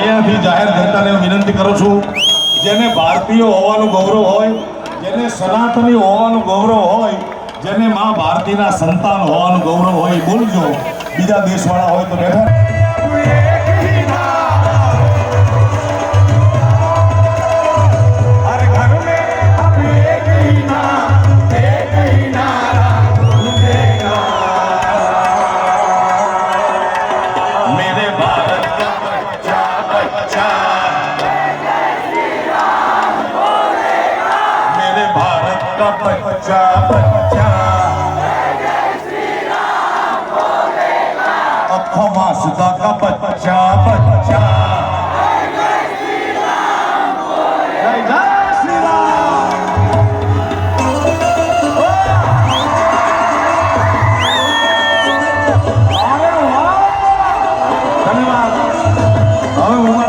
અહીંયાથી જાહેર જનતાને વિનંતી કરું છું, જેને ભારતીય હોવાનું ગૌરવ હોય, જેને સનાતની હોવાનું ગૌરવ હોય, જેને માં ભારતીના સંતાન હોવાનું ગૌરવ હોય, બોલજો. બીજા દેશવાળા હોય તો બેઠા. बच्चा बच्चा अखो मासदा का बच्चा बच्चा जय जय श्री राम। धन्यवाद।